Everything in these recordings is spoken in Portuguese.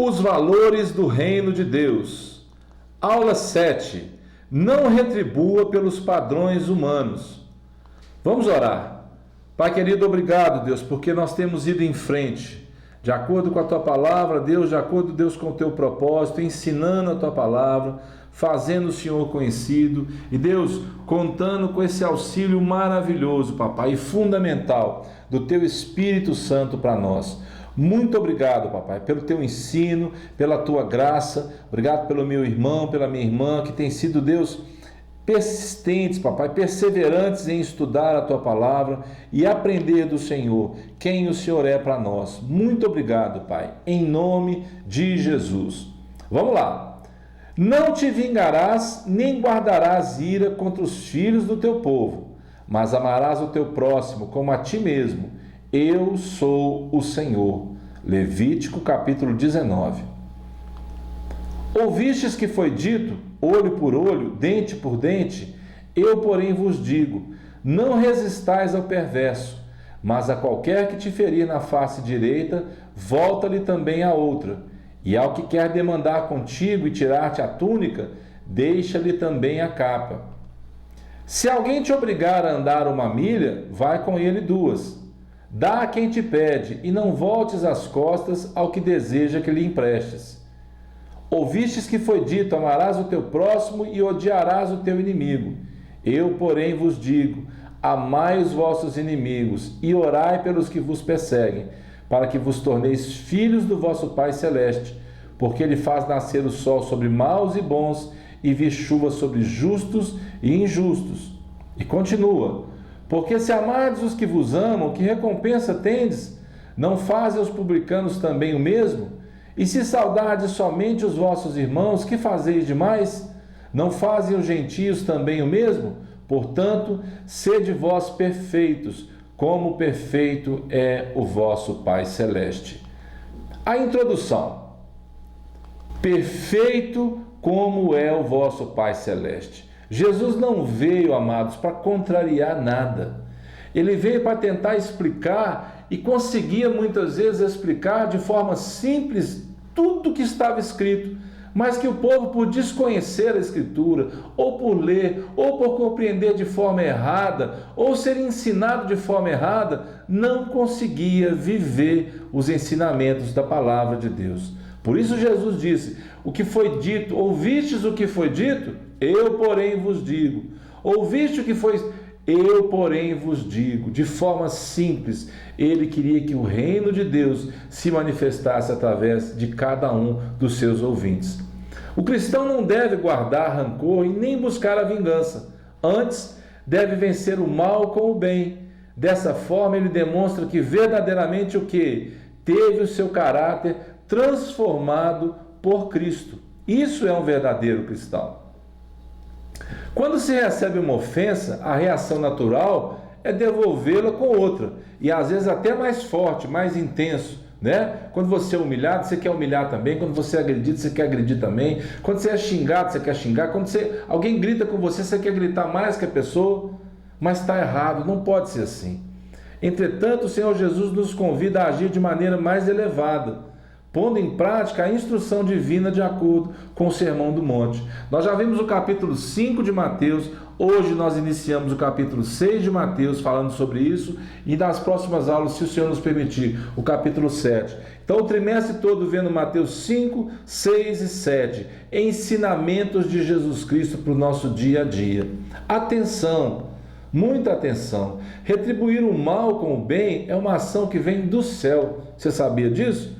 Os valores do reino de Deus. Aula 7. Não retribua pelos padrões humanos. Vamos orar. Pai querido, obrigado, Deus, porque nós temos ido em frente, de acordo com a Tua palavra, Deus, de acordo, Deus, com o Teu propósito, ensinando a Tua palavra, fazendo o Senhor conhecido, e Deus, contando com esse auxílio maravilhoso, Papai, e fundamental, do Teu Espírito Santo para nós. Muito obrigado, Papai, pelo Teu ensino, pela Tua graça, obrigado pelo meu irmão, pela minha irmã, que tem sido, Deus, persistentes, Papai, perseverantes em estudar a Tua palavra e aprender do Senhor, quem o Senhor é para nós. Muito obrigado, Pai, em nome de Jesus. Vamos lá. Não te vingarás, nem guardarás ira contra os filhos do teu povo, mas amarás o teu próximo como a ti mesmo. Eu sou o Senhor. Levítico capítulo 19. Ouvistes que foi dito, olho por olho, dente por dente? Eu, porém, vos digo, não resistais ao perverso, mas a qualquer que te ferir na face direita, volta-lhe também a outra. E ao que quer demandar contigo e tirar-te a túnica, deixa-lhe também a capa. Se alguém te obrigar a andar 1 milha, vai com ele 2. Dá a quem te pede, e não voltes as costas ao que deseja que lhe emprestes. Ouvistes que foi dito, amarás o teu próximo e odiarás o teu inimigo. Eu, porém, vos digo, amai os vossos inimigos e orai pelos que vos perseguem, para que vos torneis filhos do vosso Pai Celeste, porque Ele faz nascer o sol sobre maus e bons e vir chuva sobre justos e injustos. E continua, porque se amardes os que vos amam, que recompensa tendes? Não fazem os publicanos também o mesmo? E se saudardes somente os vossos irmãos, que fazeis demais? Não fazem os gentios também o mesmo? Portanto, sede vós perfeitos, como perfeito é o vosso Pai Celeste. A introdução. Perfeito como é o vosso Pai Celeste. Jesus não veio, amados, para contrariar nada. Ele veio para tentar explicar e conseguia muitas vezes explicar de forma simples tudo que estava escrito, mas que o povo, por desconhecer a Escritura, ou por ler, ou por compreender de forma errada, ou ser ensinado de forma errada, não conseguia viver os ensinamentos da palavra de Deus. Por isso Jesus disse, o que foi dito, ouvistes o que foi dito? Eu, porém, vos digo. Ouviste o que foi? Eu, porém, vos digo. De forma simples, ele queria que o reino de Deus se manifestasse através de cada um dos seus ouvintes. O cristão não deve guardar rancor e nem buscar a vingança. Antes, deve vencer o mal com o bem. Dessa forma, ele demonstra que verdadeiramente o que? Teve o seu caráter transformado por Cristo. Isso é um verdadeiro cristão. Quando se recebe uma ofensa, a reação natural é devolvê-la com outra, e às vezes até mais forte, mais intenso, né? Quando você é humilhado, você quer humilhar também. Quando você é agredido, você quer agredir também. Quando você é xingado, você quer xingar. Quando alguém grita com você, você quer gritar mais que a pessoa, mas está errado, não pode ser assim. Entretanto, o Senhor Jesus nos convida a agir de maneira mais elevada, pondo em prática a instrução divina de acordo com o Sermão do Monte. Nós já vimos o capítulo 5 de Mateus, hoje nós iniciamos o capítulo 6 de Mateus falando sobre isso, e nas próximas aulas, se o Senhor nos permitir, o capítulo 7. Então o trimestre todo vendo Mateus 5, 6 e 7, ensinamentos de Jesus Cristo para o nosso dia a dia. Atenção, muita atenção, retribuir o mal com o bem é uma ação que vem do céu, você sabia disso?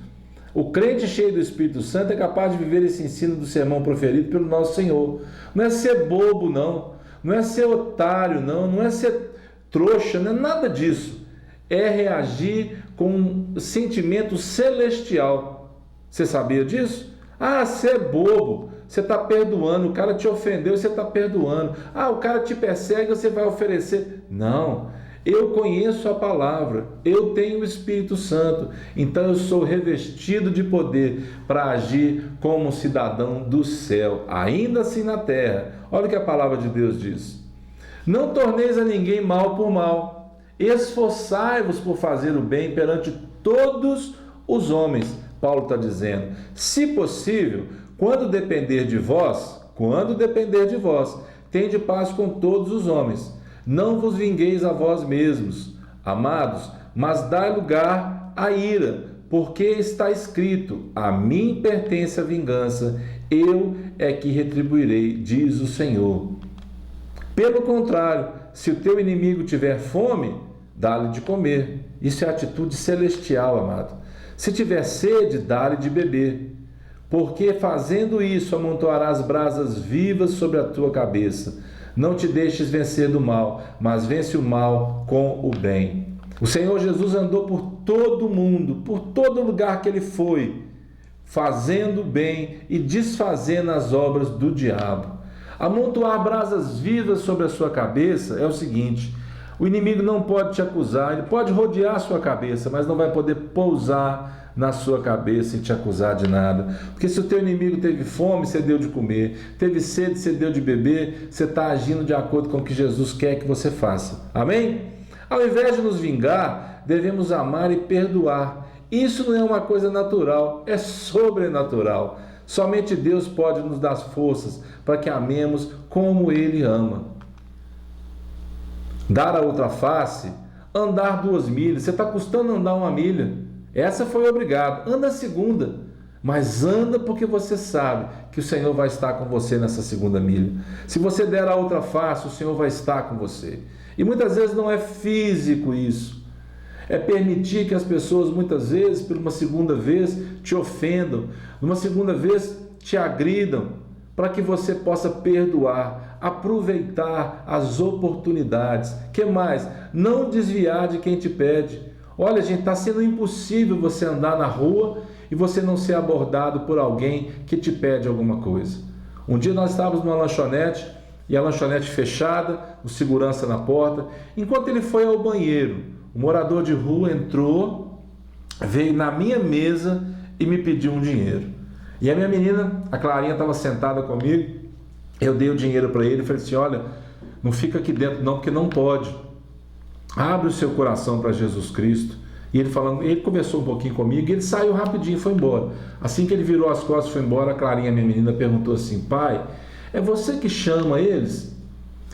O crente cheio do Espírito Santo é capaz de viver esse ensino do sermão proferido pelo nosso Senhor. Não é ser bobo, não. Não é ser otário, não. Não é ser trouxa, não é nada disso. É reagir com um sentimento celestial. Você sabia disso? Ah, você é bobo. Você está perdoando. O cara te ofendeu, você está perdoando. Ah, o cara te persegue, você vai oferecer. Não. Eu conheço a palavra, eu tenho o Espírito Santo, então eu sou revestido de poder para agir como cidadão do céu, ainda assim na terra. Olha o que a palavra de Deus diz. Não torneis a ninguém mal por mal, esforçai-vos por fazer o bem perante todos os homens. Paulo está dizendo: se possível, quando depender de vós, tende paz com todos os homens. Não vos vingueis a vós mesmos, amados, mas dai lugar à ira, porque está escrito: a mim pertence a vingança, eu é que retribuirei, diz o Senhor. Pelo contrário, se o teu inimigo tiver fome, dá-lhe de comer. Isso é atitude celestial, amado. Se tiver sede, dá-lhe de beber. Porque fazendo isso, amontoarás brasas vivas sobre a tua cabeça. Não te deixes vencer do mal, mas vence o mal com o bem. O Senhor Jesus andou por todo o mundo, por todo lugar que ele foi, fazendo bem e desfazendo as obras do diabo. Amontoar brasas vivas sobre a sua cabeça é o seguinte: o inimigo não pode te acusar, ele pode rodear a sua cabeça, mas não vai poder pousar na sua cabeça e te acusar de nada. Porque se o teu inimigo teve fome, você deu de comer, teve sede, você deu de beber, você está agindo de acordo com o que Jesus quer que você faça. Amém? Ao invés de nos vingar, devemos amar e perdoar. Isso não é uma coisa natural, é sobrenatural. Somente Deus pode nos dar forças para que amemos como Ele ama. Dar a outra face, andar 2 milhas. Você está custando andar 1 milha. Essa foi obrigado. Anda a segunda. Mas anda porque você sabe que o Senhor vai estar com você nessa 2ª milha. Se você der a outra face, o Senhor vai estar com você. E muitas vezes não é físico isso. É permitir que as pessoas muitas vezes, por uma 2ª vez, te ofendam, uma 2ª vez te agridam, para que você possa perdoar, aproveitar as oportunidades. Que mais? Não desviar de quem te pede. Olha, gente, está sendo impossível você andar na rua e você não ser abordado por alguém que te pede alguma coisa. Um dia nós estávamos numa lanchonete, e a lanchonete fechada, o segurança na porta. Enquanto ele foi ao banheiro, o morador de rua entrou, veio na minha mesa e me pediu um dinheiro. E a minha menina, a Clarinha, estava sentada comigo. Eu dei o dinheiro para ele e falei assim: olha, não fica aqui dentro não, porque não pode. Abre o seu coração para Jesus Cristo. E ele conversou um pouquinho comigo e ele saiu rapidinho e foi embora. Assim que ele virou as costas e foi embora, a Clarinha, minha menina, perguntou assim: pai, é você que chama eles?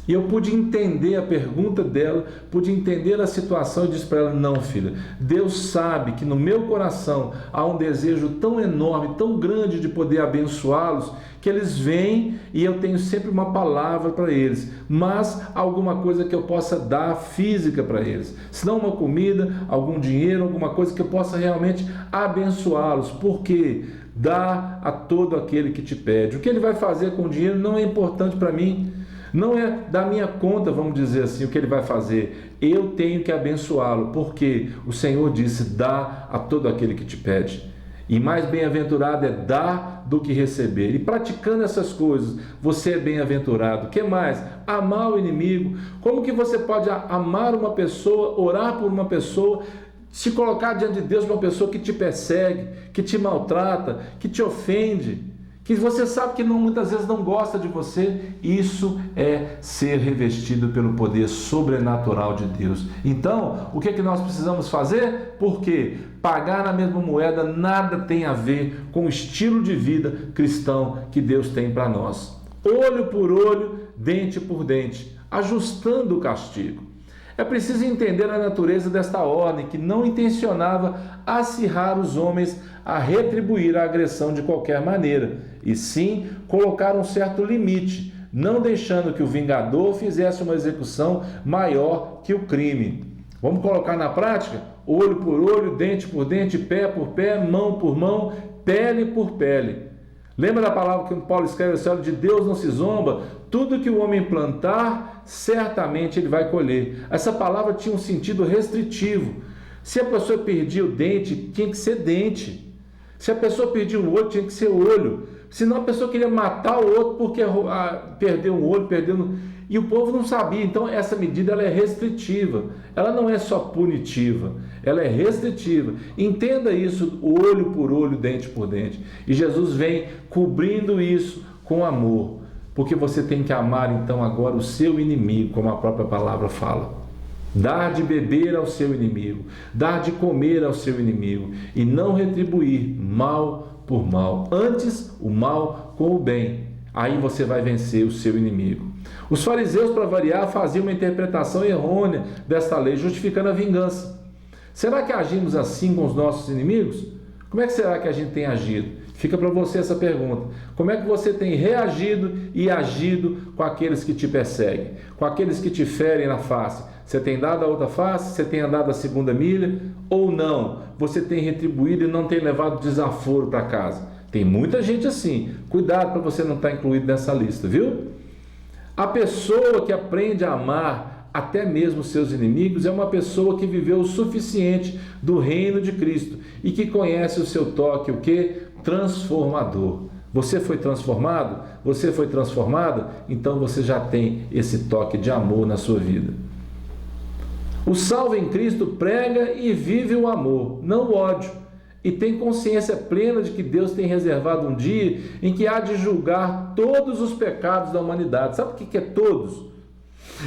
E eu pude entender a pergunta dela, pude entender a situação e disse para ela: não, filha, Deus sabe que no meu coração há um desejo tão enorme, tão grande de poder abençoá-los, que eles vêm e eu tenho sempre uma palavra para eles, mas alguma coisa que eu possa dar física para eles, se não uma comida, algum dinheiro, alguma coisa que eu possa realmente abençoá-los, porque dá a todo aquele que te pede. O que ele vai fazer com o dinheiro não é importante para mim. Não é da minha conta, vamos dizer assim, o que ele vai fazer. Eu tenho que abençoá-lo, porque o Senhor disse: dá a todo aquele que te pede. E mais bem-aventurado é dar do que receber. E praticando essas coisas, você é bem-aventurado. O que mais? Amar o inimigo. Como que você pode amar uma pessoa, orar por uma pessoa, se colocar diante de Deus para uma pessoa que te persegue, que te maltrata, que te ofende, que você sabe que muitas vezes não gosta de você? Isso é ser revestido pelo poder sobrenatural de Deus. Então, o que é que nós precisamos fazer? Porque pagar na mesma moeda nada tem a ver com o estilo de vida cristão que Deus tem para nós. Olho por olho, dente por dente, ajustando o castigo. É preciso entender a natureza desta ordem, que não intencionava acirrar os homens a retribuir a agressão de qualquer maneira, e sim colocar um certo limite, não deixando que o vingador fizesse uma execução maior que o crime. Vamos colocar na prática? Olho por olho, dente por dente, pé por pé, mão por mão, pele por pele. Lembra da palavra que Paulo escreve assim: olha, de Deus não se zomba, tudo que o homem plantar, certamente ele vai colher. Essa palavra tinha um sentido restritivo. Se a pessoa perdia o dente, tinha que ser dente. Se a pessoa perdia o olho, tinha que ser olho. Senão a pessoa queria matar o outro porque perdeu um olho, E o povo não sabia. Então essa medida ela é restritiva. Ela não é só punitiva, ela é restritiva. Entenda isso, olho por olho, dente por dente. E Jesus vem cobrindo isso com amor. Porque você tem que amar então agora o seu inimigo, como a própria palavra fala. dar de beber ao seu inimigo, dar de comer ao seu inimigo, e não retribuir mal por mal, antes o mal com o bem. Aí você vai vencer o seu inimigo. Os fariseus, para variar, faziam uma interpretação errônea desta lei, justificando a vingança. Será que agimos assim com os nossos inimigos? Como é que será que a gente tem agido? Fica para você essa pergunta. Como é que você tem reagido e agido com aqueles que te perseguem, com aqueles que te ferem na face? Você tem dado a outra face? Você tem andado a segunda milha? Ou não? Você tem retribuído e não tem levado desaforo para casa? Tem muita gente assim. Cuidado para você não estar incluído nessa lista, viu? A pessoa que aprende a amar até mesmo seus inimigos é uma pessoa que viveu o suficiente do reino de Cristo e que conhece o seu toque, o que? Transformador. Você foi transformado? Você foi transformada? Então você já tem esse toque de amor na sua vida. O salvo em Cristo prega e vive o amor, não o ódio, e tem consciência plena de que Deus tem reservado um dia em que há de julgar todos os pecados da humanidade. Sabe o que é todos?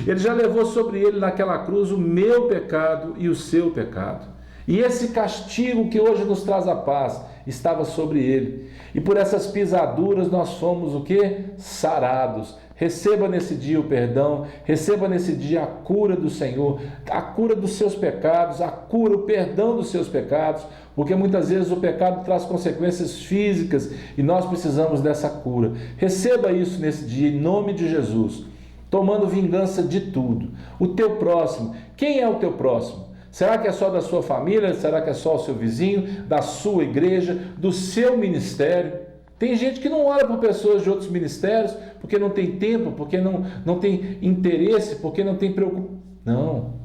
Ele já levou sobre ele naquela cruz o meu pecado e o seu pecado. E esse castigo que hoje nos traz a paz estava sobre ele. E por essas pisaduras nós fomos o quê? Sarados. Receba nesse dia o perdão, receba nesse dia a cura do Senhor, a cura dos seus pecados, a cura, o perdão dos seus pecados, porque muitas vezes o pecado traz consequências físicas e nós precisamos dessa cura. Receba isso nesse dia, em nome de Jesus, tomando vingança de tudo. O teu próximo, quem é o teu próximo? Será que é só da sua família? Será que é só o seu vizinho, da sua igreja, do seu ministério? Tem gente que não olha para pessoas de outros ministérios porque não tem tempo, porque não tem interesse, porque não tem preocupação. Não.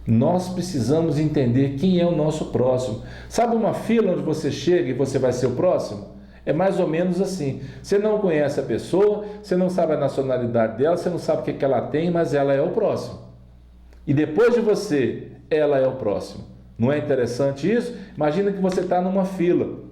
Nós precisamos entender quem é o nosso próximo. Sabe uma fila onde você chega e você vai ser o próximo? É mais ou menos assim. Você não conhece a pessoa, você não sabe a nacionalidade dela, você não sabe o que ela tem, mas ela é o próximo. E depois de você, ela é o próximo. Não é interessante isso? Imagina que você está numa fila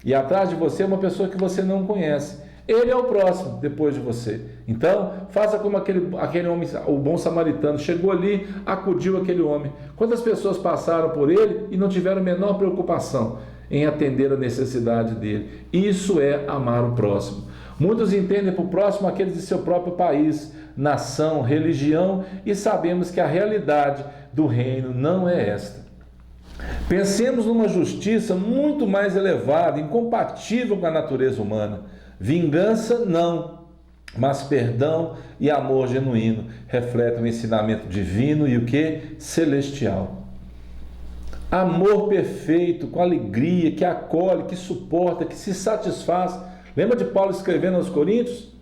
e atrás de você é uma pessoa que você não conhece. Ele é o próximo depois de você. Então, faça como aquele homem, o bom samaritano, chegou ali, acudiu aquele homem. Quantas pessoas passaram por ele e não tiveram a menor preocupação em atender a necessidade dele? Isso é amar o próximo. Muitos entendem por próximo aqueles de seu próprio país, nação, religião, e sabemos que a realidade do reino não é esta. Pensemos numa justiça muito mais elevada, incompatível com a natureza humana. Vingança, não, mas perdão e amor genuíno refletem o ensinamento divino e o que? Celestial. Amor perfeito, com alegria, que acolhe, que suporta, que se satisfaz. Lembra de Paulo escrevendo aos Coríntios?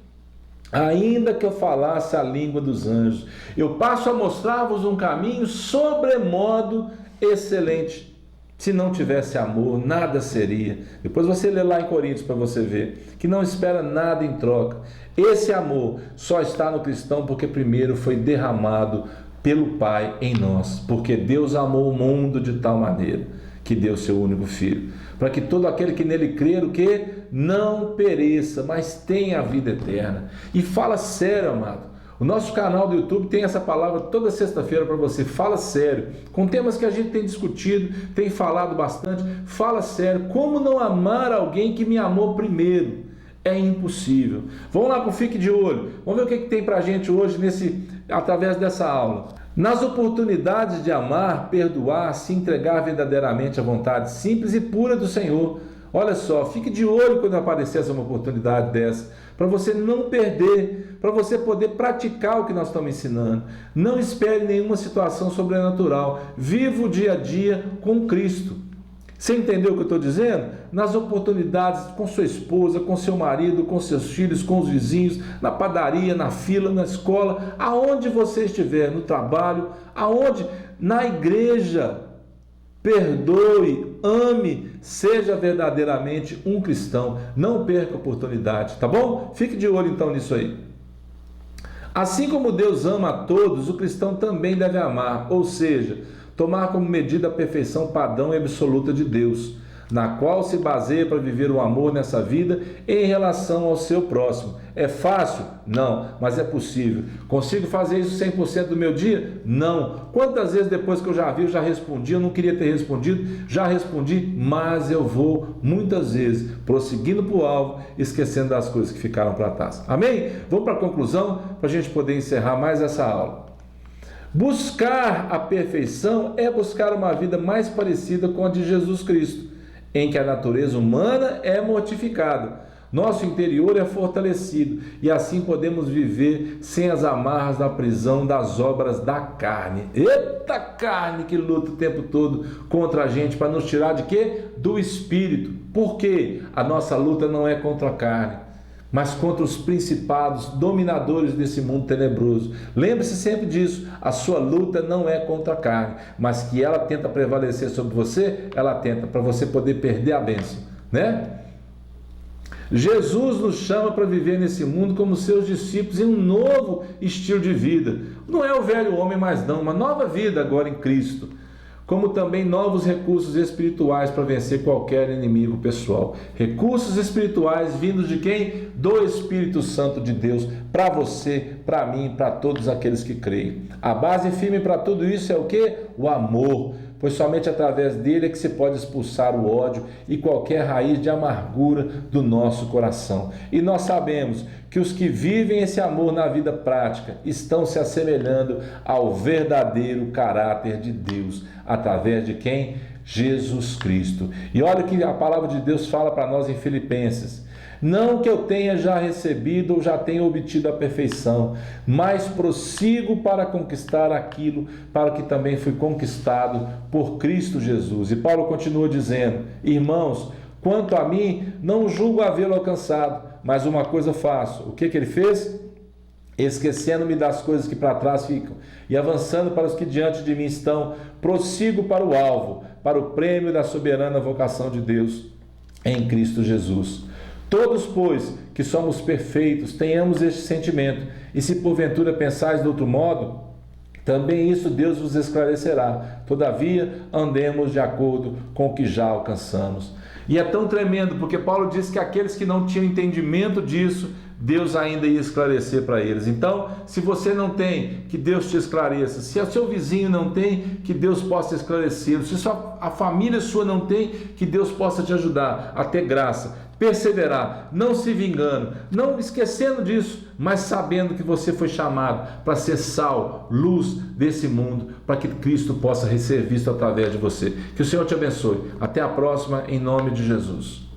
Ainda que eu falasse a língua dos anjos, eu passo a mostrar-vos um caminho sobremodo excelente. Se não tivesse amor, nada seria. Depois você lê lá em Coríntios para você ver, que não espera nada em troca. Esse amor só está no cristão porque primeiro foi derramado pelo Pai em nós, porque Deus amou o mundo de tal maneira que deu seu único Filho, para que todo aquele que nele crer, o que? Não pereça, mas tenha a vida eterna. E fala sério, amado. O nosso canal do YouTube tem essa palavra toda sexta-feira para você. Fala sério, com temas que a gente tem discutido, tem falado bastante. Fala sério, como não amar alguém que me amou primeiro? É impossível. Vamos lá para o Fique de Olho. Vamos ver o que tem para a gente hoje através dessa aula. Nas oportunidades de amar, perdoar, se entregar verdadeiramente à vontade simples e pura do Senhor. Olha só, fique de olho quando aparecer uma oportunidade dessa, para você não perder, para você poder praticar o que nós estamos ensinando. Não espere nenhuma situação sobrenatural. Viva o dia a dia com Cristo. Você entendeu o que eu estou dizendo? Nas oportunidades com sua esposa, com seu marido, com seus filhos, com os vizinhos, na padaria, na fila, na escola, aonde você estiver, no trabalho, aonde, na igreja. Perdoe, ame, seja verdadeiramente um cristão. Não perca a oportunidade, tá bom? Fique de olho então nisso aí. Assim como Deus ama a todos, o cristão também deve amar, ou seja, tomar como medida a perfeição padrão e absoluta de Deus. na qual se baseia para viver o amor nessa vida em relação ao seu próximo. É fácil? Não, mas é possível. Consigo fazer isso 100% do meu dia? Não. Quantas vezes depois que eu já vi, eu já respondi, eu não queria ter respondido, já respondi, mas eu vou muitas vezes prosseguindo para o alvo, esquecendo das coisas que ficaram para trás. Amém? Vamos para a conclusão, para a gente poder encerrar mais essa aula. Buscar a perfeição é buscar uma vida mais parecida com a de Jesus Cristo, em que a natureza humana é mortificada, nosso interior é fortalecido e assim podemos viver sem as amarras da prisão das obras da carne. Eita carne que luta o tempo todo contra a gente para nos tirar de quê? Do espírito. Por quê? A nossa luta não é contra a carne, mas contra os principados dominadores desse mundo tenebroso. Lembre-se sempre disso, a sua luta não é contra a carne, mas que ela tenta prevalecer sobre você, ela tenta para você poder perder a bênção, né? Jesus nos chama para viver nesse mundo como seus discípulos em um novo estilo de vida. Não é o velho homem mais não, uma nova vida agora em Cristo. Como também novos recursos espirituais para vencer qualquer inimigo pessoal. Recursos espirituais vindos de quem? Do Espírito Santo de Deus, para você, para mim, para todos aqueles que creem. A base firme para tudo isso é o quê? O amor. Pois somente através dele é que se pode expulsar o ódio e qualquer raiz de amargura do nosso coração. E nós sabemos que os que vivem esse amor na vida prática estão se assemelhando ao verdadeiro caráter de Deus, através de quem? Jesus Cristo. E olha o que a palavra de Deus fala para nós em Filipenses. Não que eu tenha já recebido ou já tenha obtido a perfeição, mas prossigo para conquistar aquilo para o que também fui conquistado por Cristo Jesus. E Paulo continua dizendo: irmãos, quanto a mim, não julgo havê-lo alcançado, mas uma coisa faço. O que ele fez? Esquecendo-me das coisas que para trás ficam e avançando para os que diante de mim estão, prossigo para o alvo, para o prêmio da soberana vocação de Deus em Cristo Jesus. Todos, pois, que somos perfeitos, tenhamos este sentimento, e se porventura pensais de outro modo, também isso Deus vos esclarecerá. Todavia, andemos de acordo com o que já alcançamos. E é tão tremendo, porque Paulo diz que aqueles que não tinham entendimento disso, Deus ainda ia esclarecer para eles. Então, se você não tem, que Deus te esclareça. Se o seu vizinho não tem, que Deus possa esclarecê-lo. Se a família sua não tem, que Deus possa te ajudar a ter graça. Perseverar, não se vingando, não esquecendo disso, mas sabendo que você foi chamado para ser sal, luz desse mundo, para que Cristo possa ser visto através de você. Que o Senhor te abençoe. Até a próxima, em nome de Jesus.